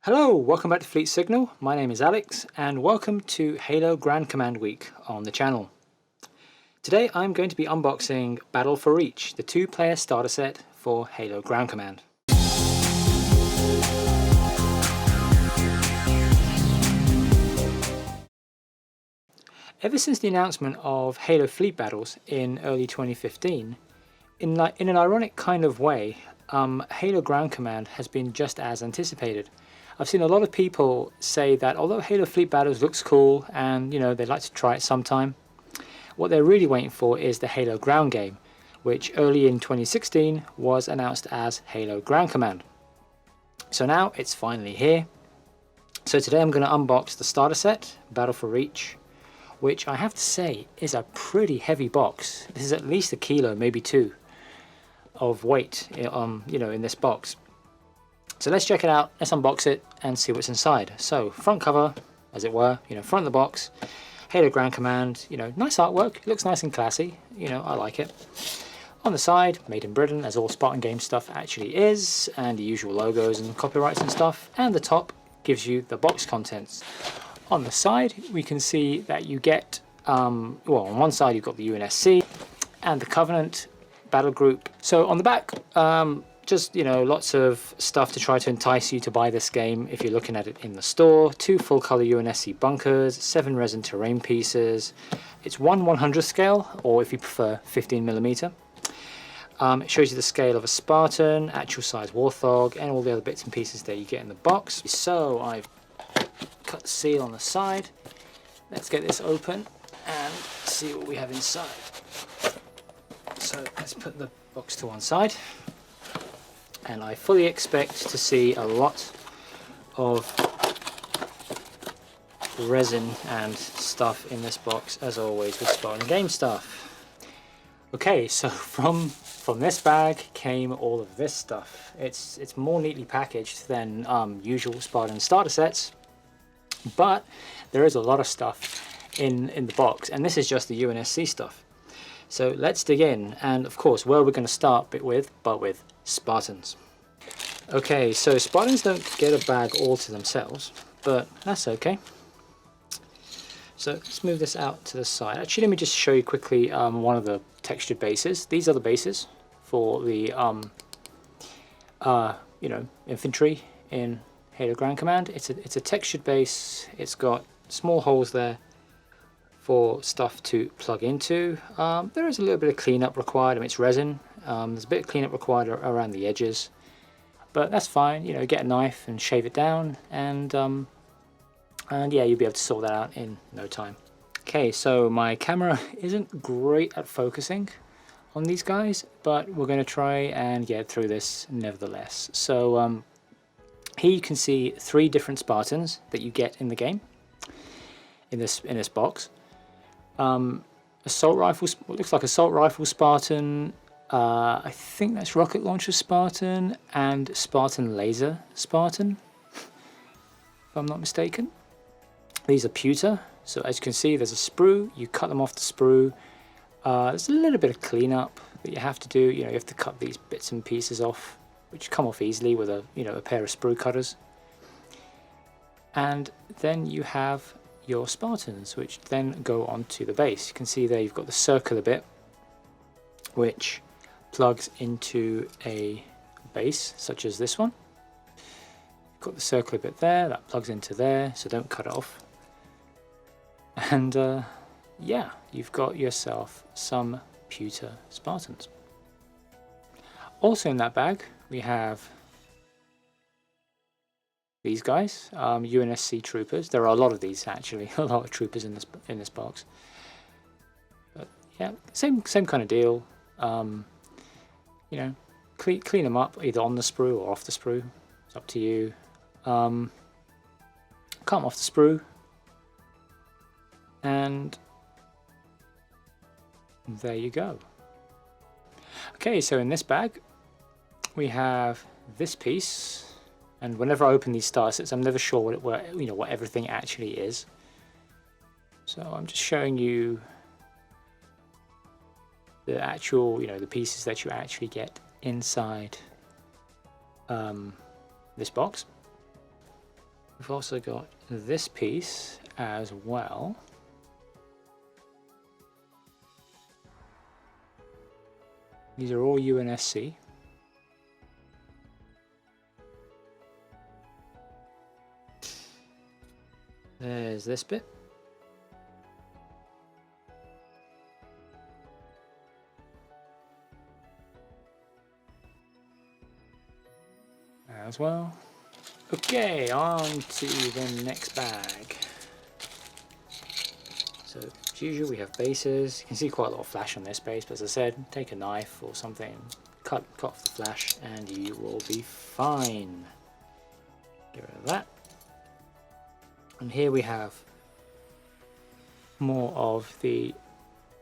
Hello, welcome back to Fleet Signal. My name is Alex and welcome to Halo Grand Command Week on the channel. Today I'm going to be unboxing Battle for Reach, the two-player starter set for Halo Ground Command. Ever since the announcement of Halo Fleet Battles in early 2015, in an ironic kind of way, Halo Ground Command has been just as anticipated. I've seen a lot of people say that although Halo Fleet Battles looks cool and they'd like to try it sometime, what they're really waiting for is the Halo Ground game, which early in 2016 was announced as Halo Ground Command. So now it's finally here. So today I'm going to unbox the starter set, Battle for Reach, which I have to say is a pretty heavy box. This is at least a kilo, maybe 2 of weight, in this box. So let's check it out, let's unbox it and see what's inside. So front cover, as it were, front of the box, Halo Ground Command, nice artwork, it looks nice and classy, I like it. On the side, made in Britain, as all Spartan Games stuff actually is, and the usual logos and copyrights and stuff, and the top gives you the box contents. On the side, we can see that you get, on one side you've got the UNSC and the Covenant battle group. So on the back, just lots of stuff to try to entice you to buy this game if you're looking at it in the store. 2 full color UNSC bunkers, 7 resin terrain pieces. It's 1/100th scale, or if you prefer 15mm. It shows you the scale of a Spartan, actual size Warthog, and all the other bits and pieces that you get in the box. So I've cut the seal on the side. Let's get this open and see what we have inside. So let's put the box to one side. And I fully expect to see a lot of resin and stuff in this box, as always with Spartan Game stuff. Okay, so from this bag came all of this stuff. It's more neatly packaged than usual Spartan starter sets, but there is a lot of stuff in the box, and this is just the UNSC stuff. So let's dig in, and of course where we're going to start with Spartans. Okay, so Spartans don't get a bag all to themselves, but that's okay. So let's move this out to the side. Actually, let me just show you quickly one of the textured bases. These are the bases for the infantry in Halo Ground Command. It's a textured base. It's got small holes there for stuff to plug into. There is a little bit of cleanup required. I mean, it's resin. There's a bit of cleanup required around the edges, but that's fine. Get a knife and shave it down, and yeah, you'll be able to sort that out in no time. Okay, so my camera isn't great at focusing on these guys, but we're going to try and get through this nevertheless. So here you can see 3 different Spartans that you get in the game, in this box. Assault rifle, what looks like assault rifle Spartan, I think that's rocket launcher Spartan, and Spartan laser Spartan, if I'm not mistaken. These are pewter, so as you can see there's a sprue. You cut them off the sprue. There's a little bit of cleanup that you have to do. You have to cut these bits and pieces off, which come off easily with a pair of sprue cutters. And then you have your Spartans, which then go onto the base. You can see there you've got the circular bit, which plugs into a base such as this one. You've got the circular bit there, that plugs into there, so don't cut it off. And yeah, you've got yourself some pewter Spartans. Also in that bag we have these guys, UNSC Troopers. There are a lot of these actually, a lot of troopers in this box. But yeah, same kind of deal. Clean them up either on the sprue or off the sprue. It's up to you. Cut them off the sprue, and there you go. Okay, so in this bag we have this piece, and whenever I open these starter sets I'm never sure what everything actually is. So I'm just showing you the actual, the pieces that you actually get inside this box. We've also got this piece as well. These are all UNSC. There's this bit. As well. Okay, on to the next bag. So as usual, we have bases. You can see quite a lot of flash on this base, but as I said, take a knife or something, cut off the flash, and you will be fine. Get rid of that. And here we have more of the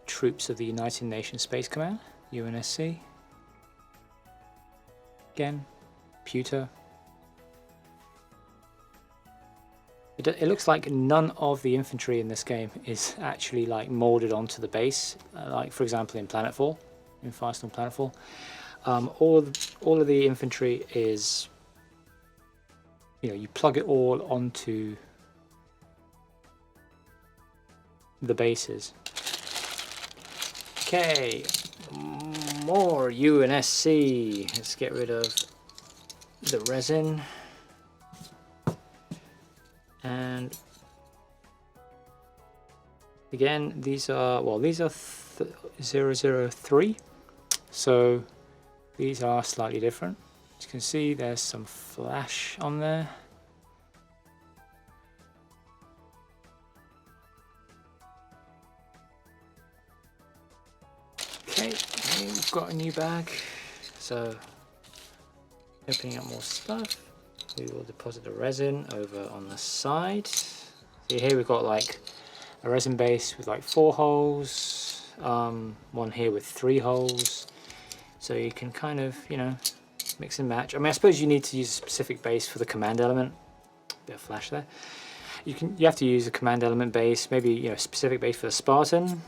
troops of the United Nations Space Command, UNSC. Again, pewter. It looks like none of the infantry in this game is actually like molded onto the base, like for example in Planetfall, in Firestorm Planetfall. All of the infantry is, you plug it all onto the bases. Okay, more UNSC. Let's get rid of the resin. And again, these are 003, so these are slightly different. As you can see, there's some flash on there. Okay, we've got a new bag, so opening up more stuff. We will deposit the resin over on the side. See here we've got like a resin base with like 4 holes, one here with 3 holes. So you can kind of, mix and match. I mean, I suppose you need to use a specific base for the command element. Bit of flash there. You have to use a command element base, maybe a specific base for the Spartan.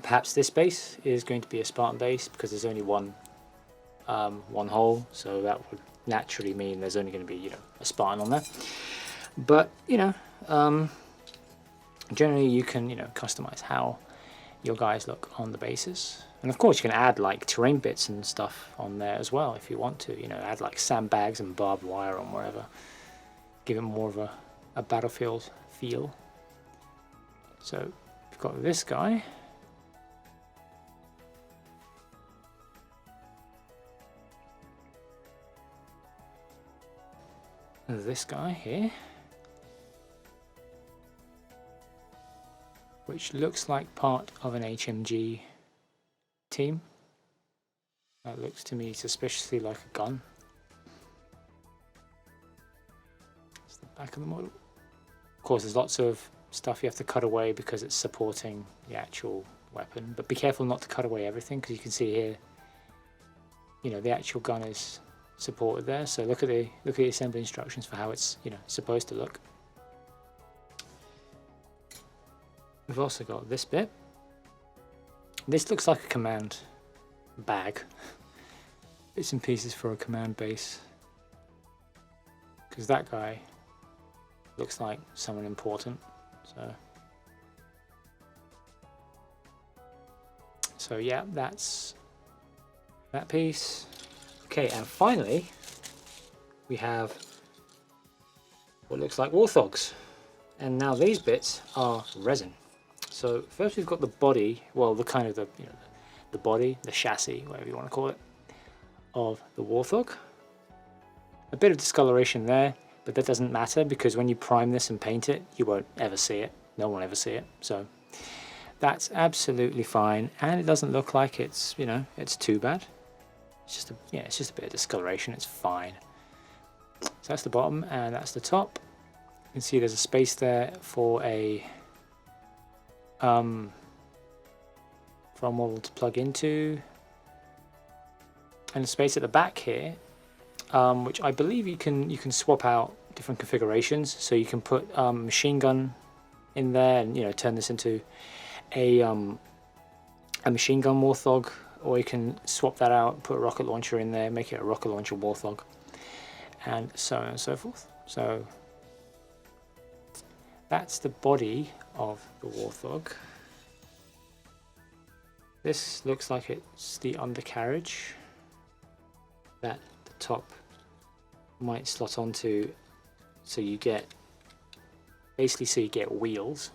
Perhaps this base is going to be a Spartan base because there's only one hole, so that would naturally mean there's only going to be a Spartan on there. But generally you can customize how your guys look on the bases, and of course you can add like terrain bits and stuff on there as well if you want to. Add like sandbags and barbed wire on wherever, give it more of a battlefield feel. So we've got this guy. This guy here, which looks like part of an HMG team. That looks to me suspiciously like a gun. It's the back of the model. Of course, there's lots of stuff you have to cut away because it's supporting the actual weapon, but be careful not to cut away everything, because you can see here, the actual gun is supported there. So look at the assembly instructions for how it's supposed to look. We've also got this bit. This looks like a command bag. Bits and pieces for a command base, because that guy looks like someone important. So yeah, that's that piece. Okay, and finally we have what looks like Warthogs, and now these bits are resin. So first we've got the body, well, the kind of the body, the chassis, whatever you want to call it, of the Warthog. A bit of discoloration there, but that doesn't matter, because when you prime this and paint it, you won't ever see it. No one will ever see it. So that's absolutely fine, and it doesn't look like it's it's too bad. It's just a bit of discoloration. It's fine. So that's the bottom, and that's the top. You can see there's a space there for a model to plug into, and a space at the back here, which I believe you can swap out different configurations. So you can put machine gun in there, and turn this into a machine gun Warthog. Or you can swap that out, put a rocket launcher in there, make it a rocket launcher Warthog, and so on and so forth. So that's the body of the Warthog. This looks like it's the undercarriage that the top might slot onto, so you get wheels.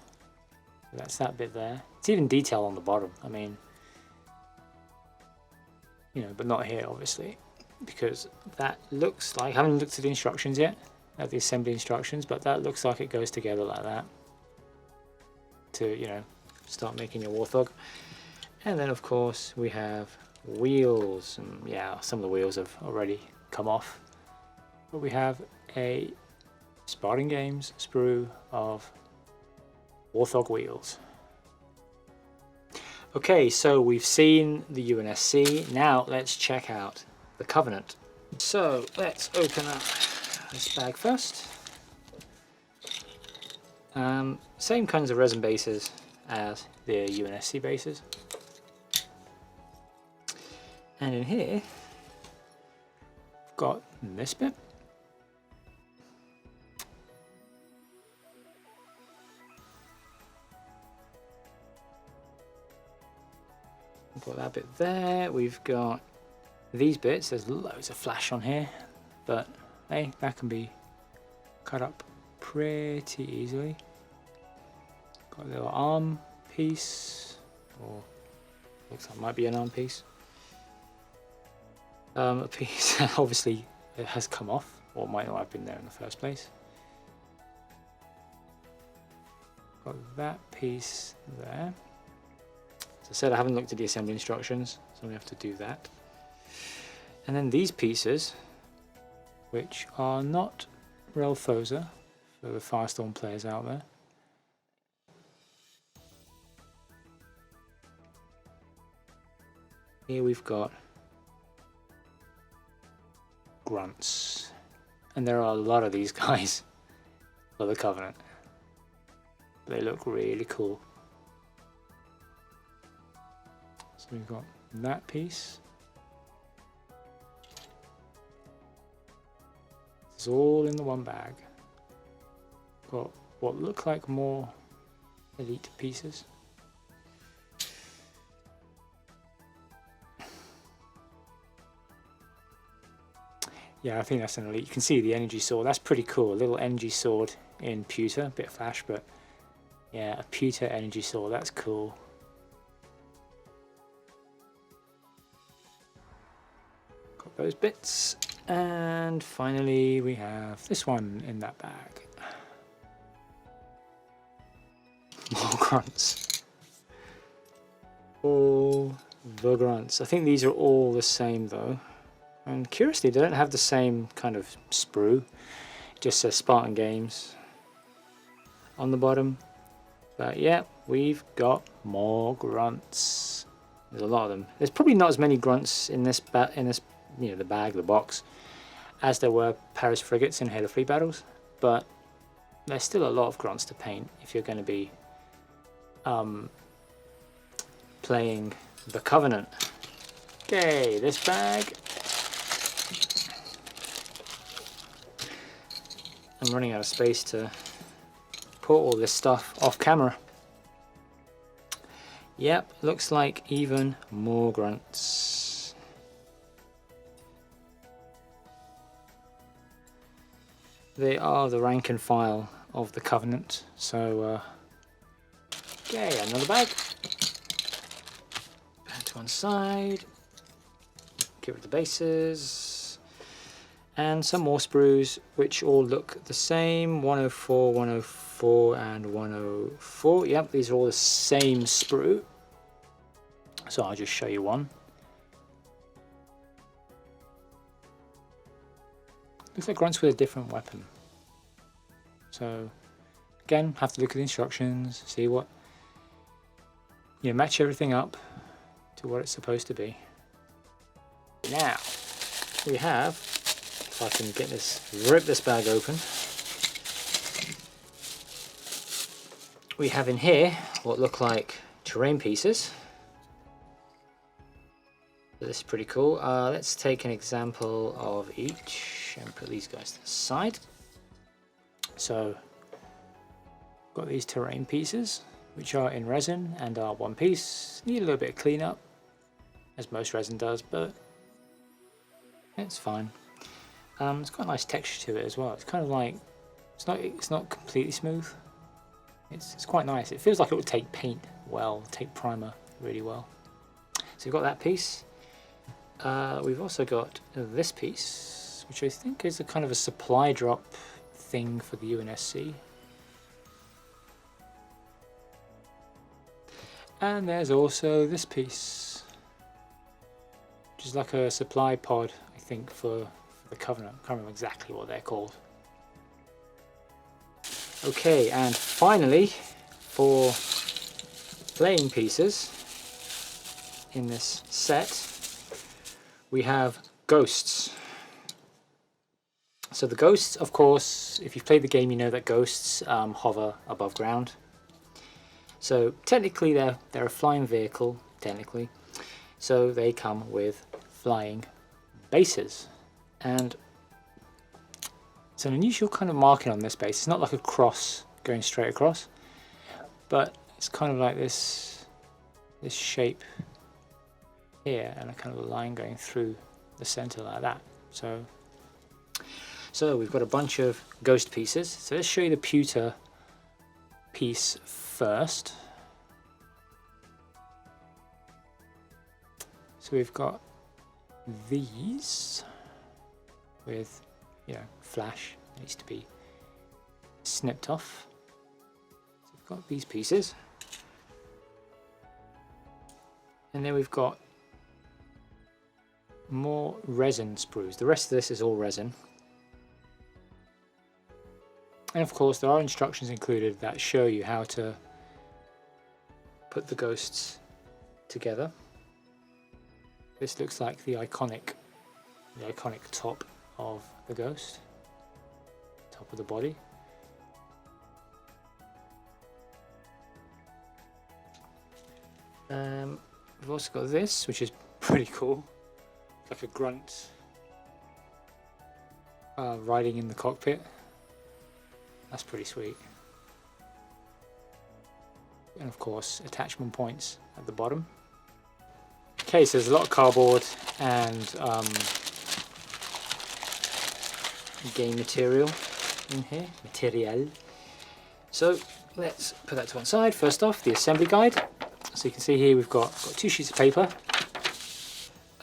That's that bit there. It's even detail on the bottom. I mean, you know, but not here obviously, because that looks like, I haven't looked at the instructions yet, at the assembly instructions, but that looks like it goes together like that to, you know, start making your Warthog. And then of course we have wheels, and yeah, some of the wheels have already come off, but we have a Spartan Games sprue of Warthog wheels. Okay, so we've seen the UNSC. Now let's check out the Covenant. So let's open up this bag first. Same kinds of resin bases as the UNSC bases. And in here, we've got this bit. We've got that bit there. We've got these bits. There's loads of flash on here, but hey, that can be cut up pretty easily. Got a little arm piece, or looks like it might be an arm piece. A piece obviously it has come off, or might not have been there in the first place. Got that piece there. As I said, I haven't looked at the assembly instructions, so we have to do that. And then these pieces, which are not Relfosa for the Firestorm players out there. Here we've got Grunts, and there are a lot of these guys for the Covenant. They look really cool. So we've got that piece. It's all in the one bag. Got what look like more elite pieces. Yeah, I think that's an elite. You can see the energy sword. That's pretty cool. A little energy sword in pewter, a bit of flash, but yeah, a pewter energy sword. That's cool. Got those bits, and finally we have this one in that bag. More Grunts. All the Grunts. I think these are all the same though. And curiously, they don't have the same kind of sprue. It just says Spartan Games on the bottom. But yeah, we've got more Grunts. There's a lot of them. There's probably not as many Grunts in this you know, the bag, the box, as there were Paris frigates in Halo Fleet battles. But there's still a lot of Grunts to paint if you're going to be playing the Covenant. Okay, this bag. I'm running out of space to put all this stuff off camera. Yep, looks like even more Grunts. They are the rank and file of the Covenant, so okay, another bag. Put it to one side. Get rid of the bases. And some more sprues, which all look the same. 104, 104, and 104. Yep, these are all the same sprue. So I'll just show you one. Looks like Grunts with a different weapon. So again, have to look at the instructions, see what, you know, match everything up to what it's supposed to be. Now we have, if I can get this, rip this bag open. We have in here what look like terrain pieces. This is pretty cool. Let's take an example of each and put these guys to the side. So got these terrain pieces, which are in resin and are one piece. Need a little bit of cleanup, as most resin does, but it's fine. It's got a nice texture to it as well. It's kind of like, it's not completely smooth. It's quite nice. It feels like it would take paint well, take primer really well. So we've got that piece. We've also got this piece, which I think is a kind of a supply drop thing for the UNSC. And there's also this piece, which is like a supply pod, I think, for the Covenant. I can't remember exactly what they're called. Okay, and finally, for playing pieces in this set, we have ghosts. So the ghosts, of course, if you've played the game, you know that ghosts hover above ground. So technically they're a flying vehicle, technically. So they come with flying bases. And it's an unusual kind of marking on this base. It's not like a cross going straight across, but it's kind of like this shape here, and a kind of a line going through the center like that. So we've got a bunch of ghost pieces. So let's show you the pewter piece first. So we've got these with, you know, flash. It needs to be snipped off. So we've got these pieces, and then we've got more resin sprues. The rest of this is all resin. And of course there are instructions included that show you how to put the ghosts together. This looks like the iconic top of the ghost, top of the body. We've also got this, which is pretty cool, like a grunt riding in the cockpit. That's pretty sweet. And of course, attachment points at the bottom. Okay, so there's a lot of cardboard and game material in here. So let's put that to one side. First off, the assembly guide. So you can see here we've got 2 sheets of paper.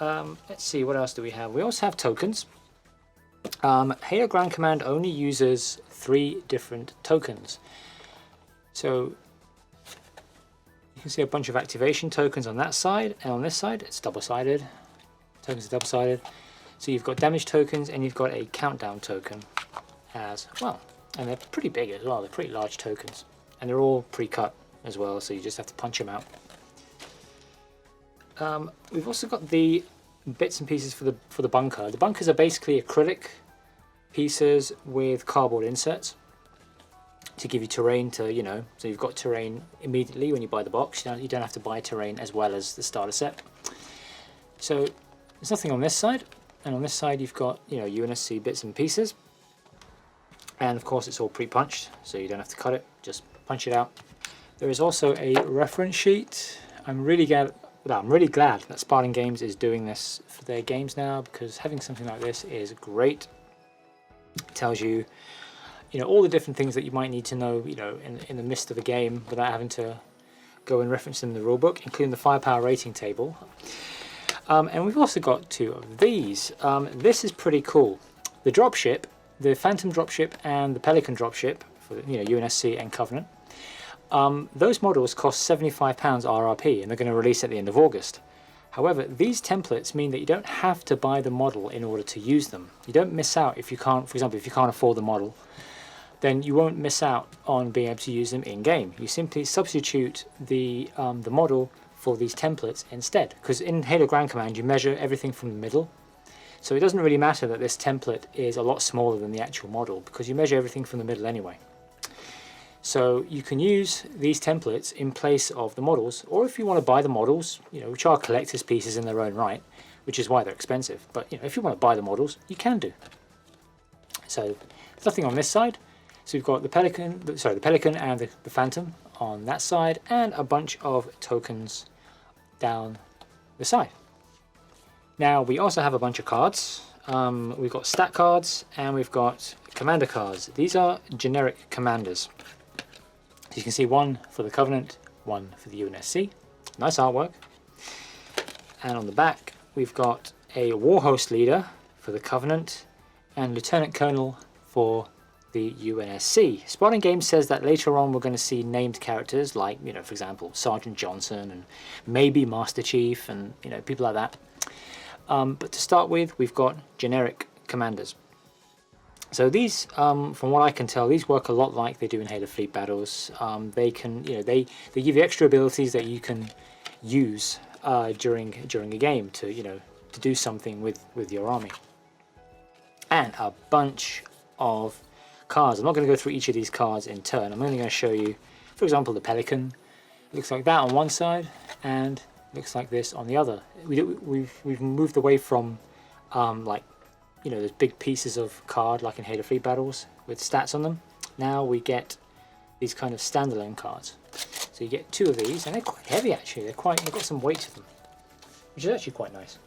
Let's see, what else do we have? We also have tokens. Halo Ground Command only uses 3 different tokens. So you can see a bunch of activation tokens on that side, and on this side it's double-sided. Tokens are double-sided. So you've got damage tokens and you've got a countdown token as well. And they're pretty big as well, they're pretty large tokens. And they're all pre-cut as well, so you just have to punch them out. We've also got the bits and pieces for the bunker. The bunkers are basically acrylic pieces with cardboard inserts to give you terrain to, you know, so you've got terrain immediately when you buy the box. You don't have to buy terrain as well as the starter set. So there's nothing on this side, and on this side you've got, you know, UNSC bits and pieces, and of course it's all pre-punched, so you don't have to cut it, just punch it out. There is also a reference sheet. I'm really glad that Spartan Games is doing this for their games now, because having something like this is great. It tells you, you know, all the different things that you might need to know, you know, in the midst of a game without having to go and reference them in the rulebook, including the firepower rating table. And we've also got 2 of these. This is pretty cool. The dropship, the Phantom dropship and the Pelican dropship for, you know, UNSC and Covenant. Those models cost £75 RRP, and they're going to release at the end of August. However, these templates mean that you don't have to buy the model in order to use them. You don't miss out if you can't, for example, if you can't afford the model, then you won't miss out on being able to use them in game. You simply substitute the model for these templates instead, because in Halo Ground Command you measure everything from the middle. So it doesn't really matter that this template is a lot smaller than the actual model, because you measure everything from the middle anyway. So you can use these templates in place of the models, or if you want to buy the models, you know, which are collector's pieces in their own right, which is why they're expensive. But you know, if you want to buy the models, you can do. So there's nothing on this side. So we've got the Pelican and the Phantom on that side, and a bunch of tokens down the side. Now we also have a bunch of cards. We've got stat cards and we've got commander cards. These are generic commanders. So you can see one for the Covenant, one for the UNSC. Nice artwork. And on the back we've got a Warhost leader for the Covenant and Lieutenant Colonel for the UNSC. Spartan Games says that later on we're going to see named characters like, for example, Sergeant Johnson and maybe Master Chief and, people like that. But to start with, we've got generic commanders. So these, from what I can tell, these work a lot like they do in Halo Fleet Battles. They can, they give you extra abilities that you can use during a game to, to do something with your army. And a bunch of cards. I'm not going to go through each of these cards in turn. I'm only going to show you, for example, the Pelican. It looks like that on one side, and looks like this on the other. We've moved away from those big pieces of card like in Halo Fleet Battles with stats on them. Now we get these kind of standalone cards. So you get two of these, and they're quite heavy actually. They've got some weight to them, which is actually quite nice.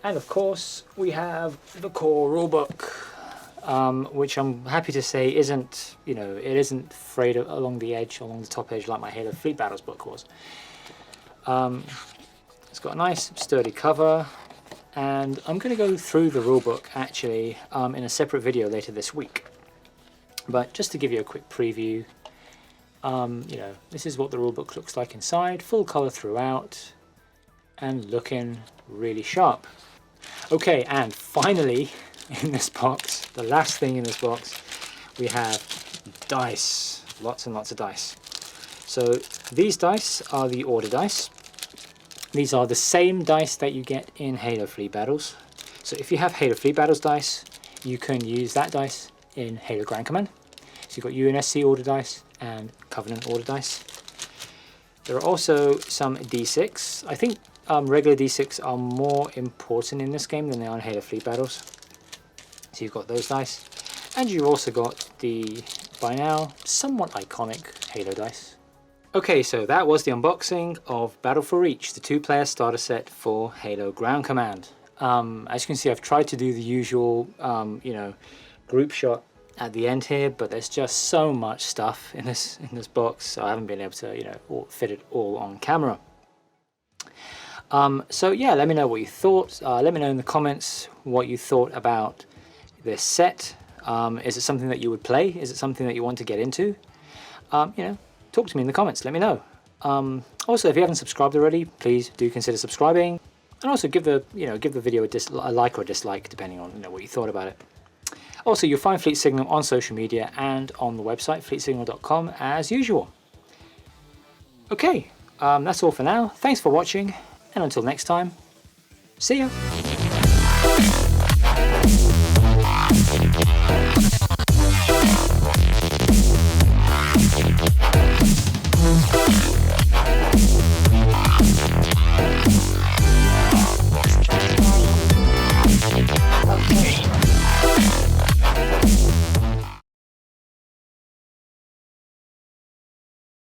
And of course we have the core rulebook, which I'm happy to say isn't, it isn't frayed along the top edge like my Halo Fleet Battles book was. It's got a nice sturdy cover, and I'm going to go through the rulebook actually in a separate video later this week. But just to give you a quick preview, this is what the rulebook looks like inside, full color throughout, and looking really sharp. Okay, and finally in this box, the last thing in this box, we have dice, lots and lots of dice. So these dice are the order dice. These are the same dice that you get in Halo Fleet Battles. So if you have Halo Fleet Battles dice, you can use that dice in Halo Ground Command. So you've got UNSC order dice and Covenant order dice. There are also some D6. I think regular D6 are more important in this game than they are in Halo Fleet Battles. So you've got those dice. And you've also got the, by now, somewhat iconic Halo dice. Okay, so that was the unboxing of Battle for Reach, the 2-player starter set for Halo Ground Command. As you can see, I've tried to do the usual, group shot at the end here, but there's just so much stuff in this box, so I haven't been able to, fit it all on camera. So yeah, let me know what you thought. Let me know in the comments what you thought about this set. Is it something that you would play? Is it something that you want to get into? Talk to me in the comments, let me know. Also, if you haven't subscribed already, please do consider subscribing, and also give the video a like or a dislike depending on what you thought about it. Also, you'll find Fleet Signal on social media and on the website fleetsignal.com as usual. Okay, that's all for now. Thanks for watching, and until next time, see ya.